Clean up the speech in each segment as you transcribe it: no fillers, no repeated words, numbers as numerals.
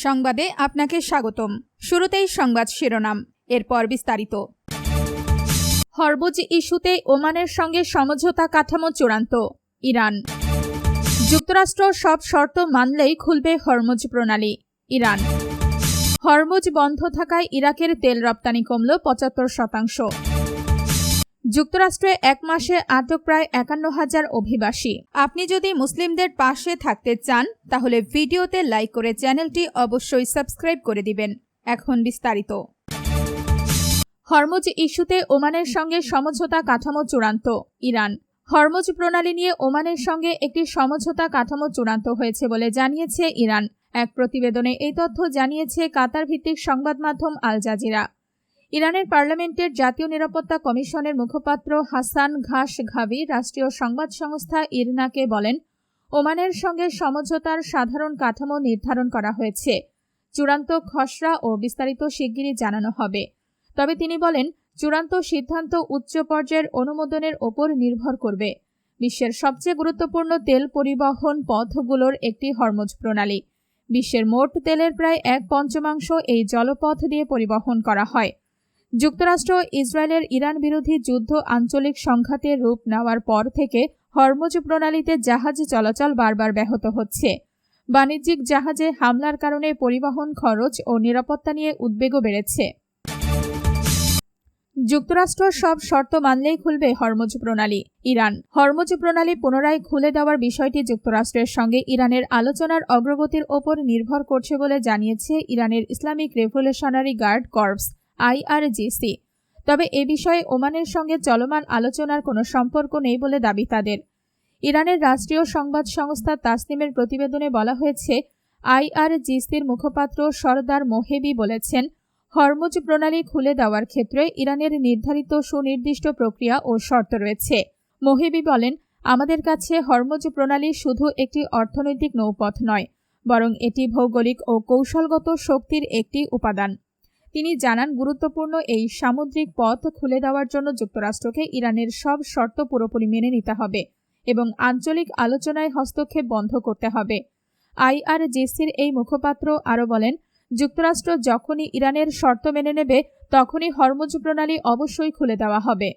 সংবাদে আপনাকে স্বাগতম। শুরুতেই সংবাদ শিরোনাম, এরপর বিস্তারিত। হরমুজ ইস্যুতে ওমানের সঙ্গে সমঝোতা কাঠামো চূড়ান্ত। ইরান। যুক্তরাষ্ট্র সব শর্ত মানলেই খুলবে হরমুজ প্রণালী। ইরান। হরমুজ বন্ধ থাকায় ইরাকের তেল রপ্তানি কমল ৭৫%। যুক্তরাষ্ট্রে এক মাসে আটক প্রায় ৫১,০০০ অভিবাসী। আপনি যদি মুসলিমদের পাশে থাকতে চান তাহলে ভিডিওতে লাইক করে চ্যানেলটি অবশ্যই সাবস্ক্রাইব করে দিবেন। এখন বিস্তারিত। হরমুজ ইস্যুতে ওমানের সঙ্গে সমঝোতা কাঠামো চূড়ান্ত। ইরান। হরমুজ প্রণালী নিয়ে ওমানের সঙ্গে একটি সমঝোতা কাঠামো চূড়ান্ত হয়েছে বলে জানিয়েছে ইরান। এক প্রতিবেদনে এই তথ্য জানিয়েছে কাতার ভিত্তিক সংবাদ মাধ্যম আল জাজিরা। ইরানের পার্লামেন্টের জাতীয় নিরাপত্তা কমিশনের মুখপাত্র হাসান ঘাসঘাভি রাষ্ট্রীয় সংবাদ সংস্থা ইরনাকে বলেন, ওমানের সঙ্গে সমঝোতার সাধারণ কাঠামো নির্ধারণ করা হয়েছে। চূড়ান্ত খসড়া ও বিস্তারিত শিগগিরই জানানো হবে। তবে তিনি বলেন, চূড়ান্ত সিদ্ধান্ত উচ্চ পর্যায়ের অনুমোদনের ওপর নির্ভর করবে। বিশ্বের সবচেয়ে গুরুত্বপূর্ণ তেল পরিবহন পথগুলোর একটি হরমুজ প্রণালী। বিশ্বের মোট তেলের প্রায় ১/৫ এই জলপথ দিয়ে পরিবহন করা হয়। যুক্তরাষ্ট্র ইসরায়েলের ইরান বিরোধী যুদ্ধ আঞ্চলিক সংঘাতে রূপ নেওয়ার পর থেকে হরমুজ প্রণালীতে জাহাজ চলাচল বারবার ব্যাহত হচ্ছে। বাণিজ্যিক জাহাজে হামলার কারণে পরিবহন খরচ ও নিরাপত্তা নিয়ে উদ্বেগও বেড়েছে। যুক্তরাষ্ট্র সব শর্ত মানলেই খুলবে হরমুজ প্রণালী। ইরান। হরমুজ প্রণালী পুনরায় খুলে দেওয়ার বিষয়টি যুক্তরাষ্ট্রের সঙ্গে ইরানের আলোচনার অগ্রগতির ওপর নির্ভর করছে বলে জানিয়েছে ইরানের Islamic revolutionary guard corps IRGC। তবে এ বিষয়ে ওমানের সঙ্গে চলমান আলোচনার কোনো সম্পর্ক নেই বলে দাবি তাদের। ইরানের রাষ্ট্রীয় সংবাদ সংস্থা তাসনিমের প্রতিবেদনে বলা হয়েছে, IRGCর মুখপাত্র সরদার মোহেবি বলেছেন, হরমুজ প্রণালী খুলে দেওয়ার ক্ষেত্রে ইরানের নির্ধারিত সুনির্দিষ্ট প্রক্রিয়া ও শর্ত রয়েছে। মোহেবি বলেন, আমাদের কাছে হরমুজ প্রণালী শুধু একটি অর্থনৈতিক নৌপথ নয়, বরং এটি ভৌগোলিক ও কৌশলগত শক্তির একটি উপাদান। তিনি জানান, গুরুত্বপূর্ণ এই সামুদ্রিক পথ খুলে দেওয়ার জন্য যুক্তরাষ্ট্রকে ইরানের সব শর্ত পুরোপুরি মেনে নিতে হবে এবং আঞ্চলিক আলোচনায় হস্তক্ষেপ বন্ধ করতে হবে। IRGCর এই মুখপাত্র আরও বলেন, যুক্তরাষ্ট্র যখনই ইরানের শর্ত মেনে নেবে তখনই হরমুজ প্রণালী অবশ্যই খুলে দেওয়া হবে।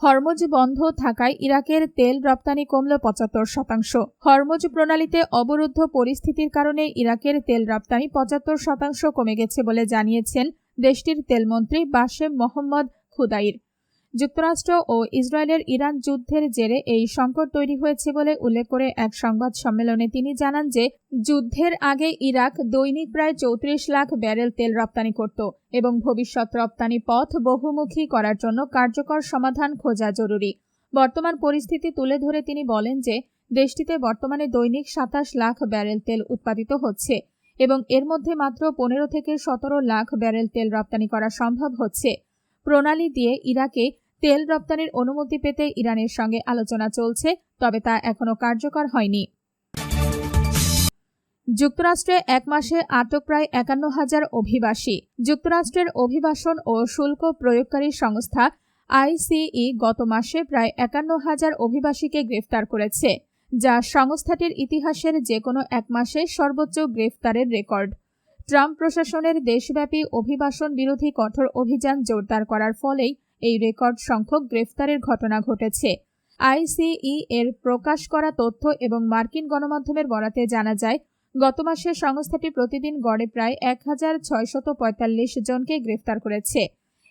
হরমুজ বন্ধ থাকায় ইরাকের তেল রপ্তানি কমল ৭৫%। হরমুজ প্রণালীতে অবরুদ্ধ পরিস্থিতির কারণে ইরাকের তেল রপ্তানি ৭৫% কমে গেছে বলে জানিয়েছেন দেশটির তেলমন্ত্রী বাশেম মোহাম্মদ খুদাইর। যুক্তরাষ্ট্র ও ইসরায়েলের ইরান যুদ্ধের জেরে এই সংকট তৈরি হয়েছে বলে উল্লেখ করে এক সংবাদ সম্মেলনে তিনি জানান যে, যুদ্ধের আগে ইরাক দৈনিক প্রায় ৩৪ লাখ ব্যারেল তেল রপ্তানি করত এবং ভবিষ্যৎ রপ্তানি পথ বহুমুখী করার জন্য কার্যকর সমাধান খোঁজা জরুরি। বর্তমান পরিস্থিতি তুলে ধরে তিনি বলেন যে, দেশটিতে বর্তমানে দৈনিক ২৭ লাখ ব্যারেল তেল উৎপাদিত হচ্ছে এবং এর মধ্যে মাত্র ১৫ থেকে ১৭ লাখ ব্যারেল তেল রপ্তানি করা সম্ভব হচ্ছে। প্রণালী দিয়ে ইরাকে তেল রপ্তানির অনুমতি পেতে ইরানের সঙ্গে আলোচনা চলছে, তবে তা এখনো কার্যকর হয়নি। যুক্তরাষ্ট্রে এক মাসে আটক প্রায় ৫১,০০০ অভিবাসী। যুক্তরাষ্ট্রের অভিবাসন ও শুল্ক প্রয়োগকারী সংস্থা ICE গত মাসে প্রায় ৫১,০০০ অভিবাসীকে গ্রেফতার করেছে, যা সংস্থাটির ইতিহাসের যে কোনো এক মাসে সর্বোচ্চ গ্রেফতারের রেকর্ড। ট্রাম্প প্রশাসনের দেশব্যাপী অভিবাসন বিরোধী কঠোর অভিযান জোরদার করার ফলেই এই রেকর্ড সংখ্যক গ্রেফতারের ঘটনা ঘটেছে। ICE এর প্রকাশ করা তথ্য এবং মার্কিন গণমাধ্যমের বরাতে জানা যায়, গত মাসে সংস্থাটি প্রতিদিন গড়ে প্রায় ১,৬৪৫ জনকে গ্রেফতার করেছে।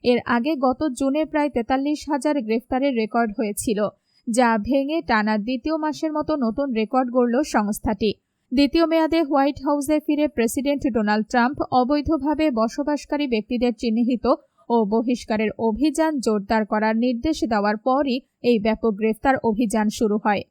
এর আগে গত জুনে প্রায় ৪৩,০০০ গ্রেফতারের রেকর্ড হয়েছিল, যা ভেঙে টানা দ্বিতীয় মাসের মতো নতুন রেকর্ড গড়ল সংস্থাটি। দ্বিতীয় মেয়াদে হোয়াইট হাউসে ফিরে প্রেসিডেন্ট ডোনাল্ড ট্রাম্প অবৈধভাবে বসবাসকারী ব্যক্তিদের চিহ্নিত ও বহিষ্কারের অভিযান জোরদার করার নির্দেশ দেওয়ার পরই এই ব্যাপক গ্রেফতার অভিযান শুরু হয়।